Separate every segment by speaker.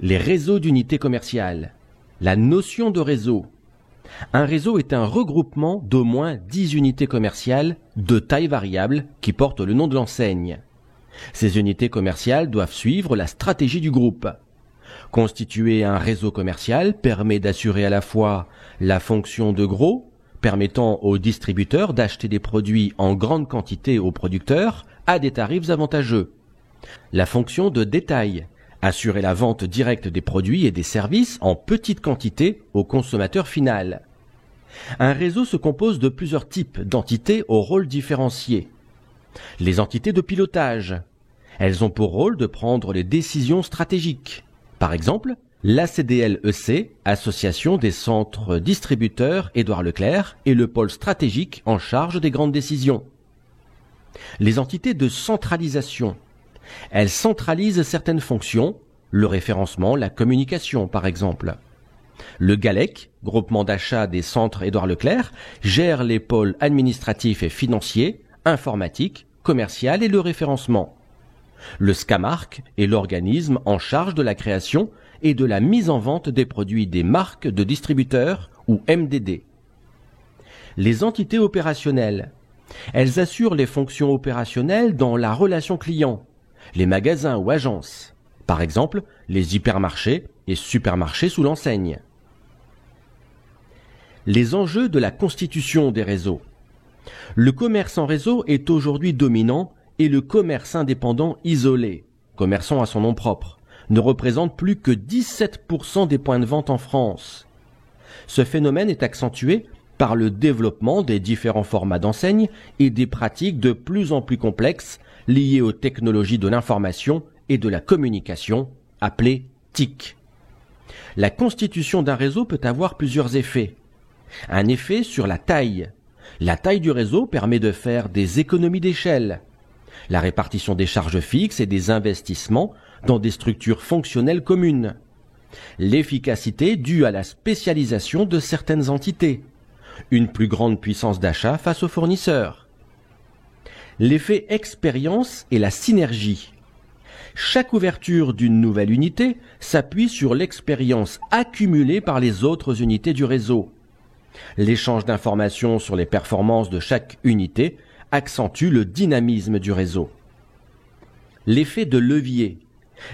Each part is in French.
Speaker 1: Les réseaux d'unités commerciales. La notion de réseau. Un réseau est un regroupement d'au moins 10 unités commerciales de taille variable qui portent le nom de l'enseigne. Ces unités commerciales doivent suivre la stratégie du groupe. Constituer un réseau commercial permet d'assurer à la fois la fonction de gros, permettant aux distributeurs d'acheter des produits en grande quantité aux producteurs à des tarifs avantageux. La fonction de détail, assurer la vente directe des produits et des services en petite quantité au consommateur final. Un réseau se compose de plusieurs types d'entités aux rôles différenciés. Les entités de pilotage. Elles ont pour rôle de prendre les décisions stratégiques. Par exemple, l'ACDLEC, Association des centres distributeurs Édouard Leclerc, est le pôle stratégique en charge des grandes décisions. Les entités de centralisation. Elles centralisent certaines fonctions, le référencement, la communication par exemple. Le GALEC, groupement d'achat des centres Édouard Leclerc, gère les pôles administratifs et financiers, informatiques, commercial et le référencement. Le SCAMARC est l'organisme en charge de la création et de la mise en vente des produits des marques de distributeurs ou MDD. Les entités opérationnelles. Elles assurent les fonctions opérationnelles dans la relation client, les magasins ou agences, par exemple les hypermarchés et supermarchés sous l'enseigne. Les enjeux de la constitution des réseaux. Le commerce en réseau est aujourd'hui dominant et le commerce indépendant isolé, commerçant à son nom propre, ne représente plus que 17% des points de vente en France. Ce phénomène est accentué par le développement des différents formats d'enseignes et des pratiques de plus en plus complexes liées aux technologies de l'information et de la communication, appelées TIC. La constitution d'un réseau peut avoir plusieurs effets. Un effet sur la taille. La taille du réseau permet de faire des économies d'échelle. La répartition des charges fixes et des investissements dans des structures fonctionnelles communes. L'efficacité due à la spécialisation de certaines entités. Une plus grande puissance d'achat face aux fournisseurs. L'effet expérience et la synergie. Chaque ouverture d'une nouvelle unité s'appuie sur l'expérience accumulée par les autres unités du réseau. L'échange d'informations sur les performances de chaque unité accentue le dynamisme du réseau. L'effet de levier.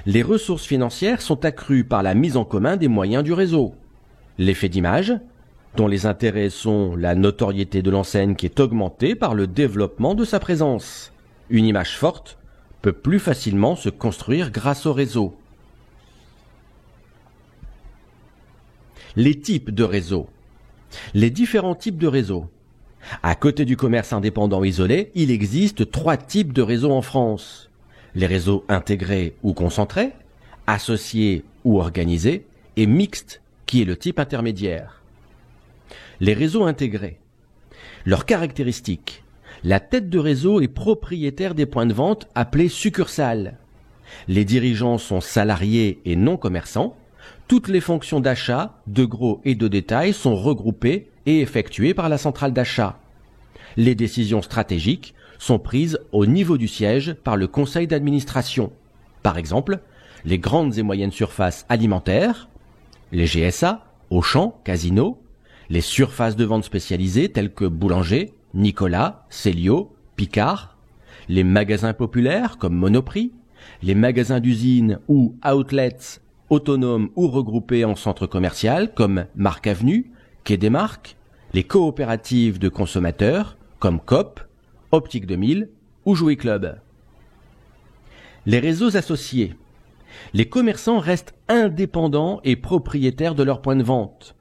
Speaker 1: Les ressources financières sont accrues par la mise en commun des moyens du réseau. L'effet d'image, dont les intérêts sont la notoriété de l'enseigne qui est augmentée par le développement de sa présence. Une image forte peut plus facilement se construire grâce au réseau. Les types de réseaux. Les différents types de réseaux. À côté du commerce indépendant isolé, il existe 3 types de réseaux en France. Les réseaux intégrés ou concentrés, associés ou organisés, et mixtes, qui est le type intermédiaire. Les réseaux intégrés. Leurs caractéristiques. La tête de réseau est propriétaire des points de vente appelés succursales. Les dirigeants sont salariés et non commerçants. Toutes les fonctions d'achat, de gros et de détail sont regroupées et effectuées par la centrale d'achat. Les décisions stratégiques sont prises au niveau du siège par le conseil d'administration. Par exemple, les grandes et moyennes surfaces alimentaires, les GSA, Auchan, Casino, les surfaces de vente spécialisées telles que Boulanger, Nicolas, Célio, Picard, les magasins populaires comme Monoprix, les magasins d'usine ou outlets autonomes ou regroupés en centres commerciaux comme Marc Avenue, Quai des Marques, les coopératives de consommateurs comme Coop, Optique 2000 ou Jouet Club. Les réseaux associés. Les commerçants restent indépendants et propriétaires de leurs points de vente.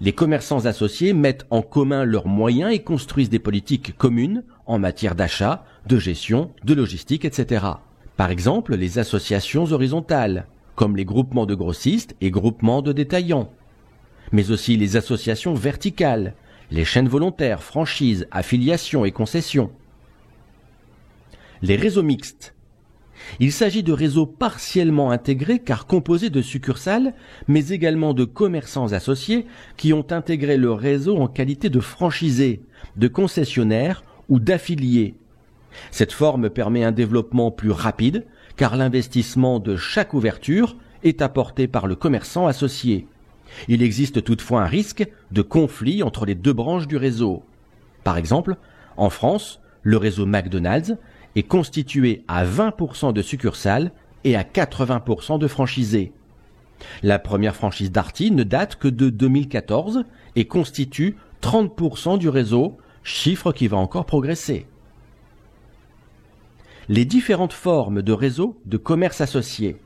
Speaker 1: Les commerçants associés mettent en commun leurs moyens et construisent des politiques communes en matière d'achat, de gestion, de logistique, etc. Par exemple, les associations horizontales, comme les groupements de grossistes et groupements de détaillants, mais aussi les associations verticales, les chaînes volontaires, franchises, affiliations et concessions. Les réseaux mixtes. Il s'agit de réseaux partiellement intégrés car composés de succursales, mais également de commerçants associés qui ont intégré le réseau en qualité de franchisés, de concessionnaires ou d'affiliés. Cette forme permet un développement plus rapide car l'investissement de chaque ouverture est apporté par le commerçant associé. Il existe toutefois un risque de conflit entre les deux branches du réseau. Par exemple, en France, le réseau McDonald's est constitué à 20% de succursales et à 80% de franchisés. La première franchise Darty ne date que de 2014 et constitue 30% du réseau, chiffre qui va encore progresser. Les différentes formes de réseaux de commerce associés.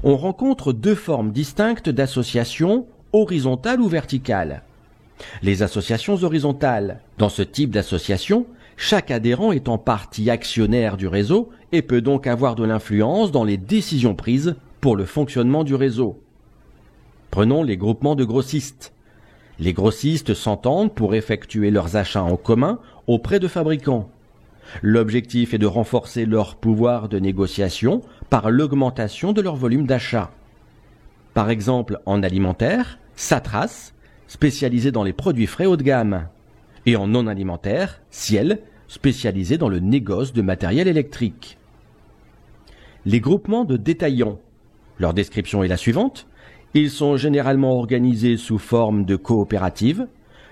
Speaker 1: On rencontre deux formes distinctes d'associations, horizontales ou verticales. Les associations horizontales. Dans ce type d'association, chaque adhérent est en partie actionnaire du réseau et peut donc avoir de l'influence dans les décisions prises pour le fonctionnement du réseau. Prenons les groupements de grossistes. Les grossistes s'entendent pour effectuer leurs achats en commun auprès de fabricants. L'objectif est de renforcer leur pouvoir de négociation par l'augmentation de leur volume d'achat. Par exemple, en alimentaire, Satras, spécialisé dans les produits frais haut de gamme, et en non alimentaire, Ciel, spécialisé dans le négoce de matériel électrique. Les groupements de détaillants. Leur description est la suivante. Ils sont généralement organisés sous forme de coopératives.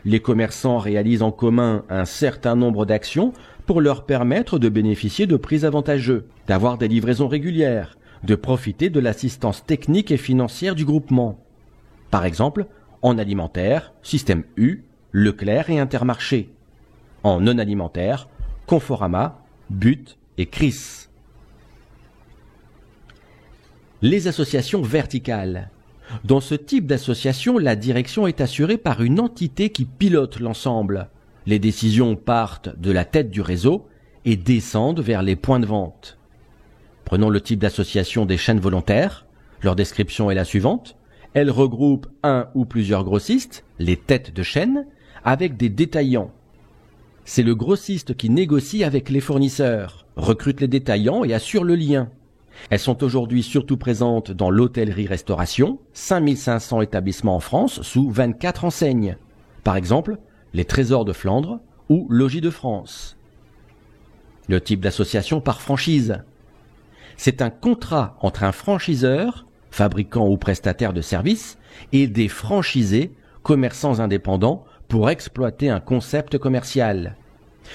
Speaker 1: Les commerçants réalisent en commun un certain nombre d'actions pour leur permettre de bénéficier de prix avantageux, d'avoir des livraisons régulières, de profiter de l'assistance technique et financière du groupement. Par exemple, en alimentaire, Système U, Leclerc et Intermarché. En non alimentaire, Conforama, But et Chris. Les associations verticales. Dans ce type d'association, la direction est assurée par une entité qui pilote l'ensemble. Les décisions partent de la tête du réseau et descendent vers les points de vente. Prenons le type d'association des chaînes volontaires. Leur description est la suivante. Elles regroupent un ou plusieurs grossistes, les têtes de chaîne, avec des détaillants. C'est le grossiste qui négocie avec les fournisseurs, recrute les détaillants et assure le lien. Elles sont aujourd'hui surtout présentes dans l'hôtellerie-restauration, 5500 établissements en France sous 24 enseignes. Par exemple, les Trésors de Flandre ou Logis de France. Le type d'association par franchise. C'est un contrat entre un franchiseur, fabricant ou prestataire de services, et des franchisés, commerçants indépendants, pour exploiter un concept commercial.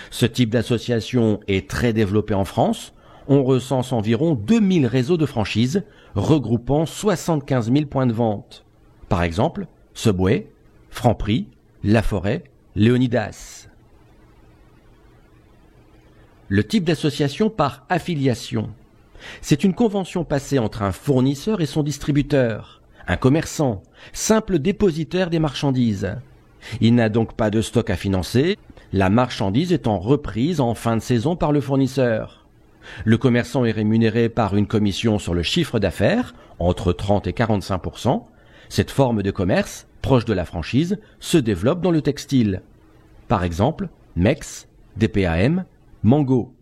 Speaker 1: Ce type d'association est très développé en France. On recense environ 2000 réseaux de franchises regroupant 75 000 points de vente. Par exemple, Subway, Franprix, Laforêt, Léonidas. Le type d'association par affiliation. C'est une convention passée entre un fournisseur et son distributeur, un commerçant, simple dépositaire des marchandises. Il n'a donc pas de stock à financer, la marchandise étant reprise en fin de saison par le fournisseur. Le commerçant est rémunéré par une commission sur le chiffre d'affaires, entre 30 et 45%. Cette forme de commerce, proche de la franchise, se développe dans le textile. Par exemple, Mex, DPAM, Mango.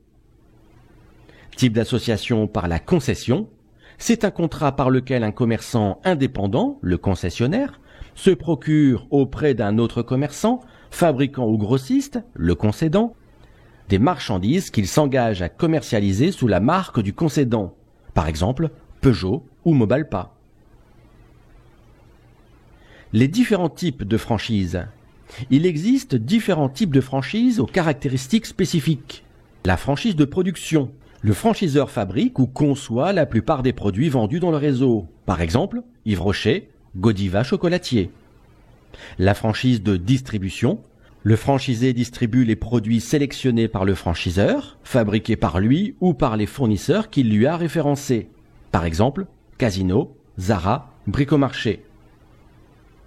Speaker 1: Type d'association par la concession. C'est un contrat par lequel un commerçant indépendant, le concessionnaire, se procure auprès d'un autre commerçant, fabricant ou grossiste, le concédant, des marchandises qu'il s'engage à commercialiser sous la marque du concédant, par exemple Peugeot ou Mobalpa. Les différents types de franchises. Il existe différents types de franchises aux caractéristiques spécifiques. La franchise de production. Le franchiseur fabrique ou conçoit la plupart des produits vendus dans le réseau. Par exemple, Yves Rocher, Godiva chocolatier. La franchise de distribution. Le franchisé distribue les produits sélectionnés par le franchiseur, fabriqués par lui ou par les fournisseurs qu'il lui a référencés. Par exemple, Casino, Zara, Bricomarché.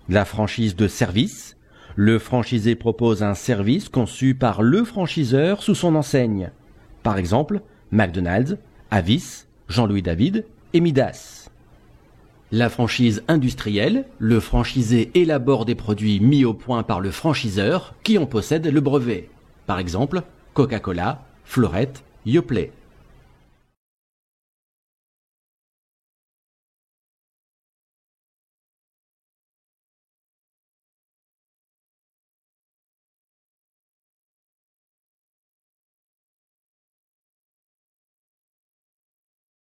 Speaker 1: La franchise de service. Le franchisé propose un service conçu par le franchiseur sous son enseigne. Par exemple, McDonald's, Avis, Jean-Louis David et Midas. La franchise industrielle, le franchisé élabore des produits mis au point par le franchiseur qui en possède le brevet. Par exemple, Coca-Cola, Florette, Yoplait.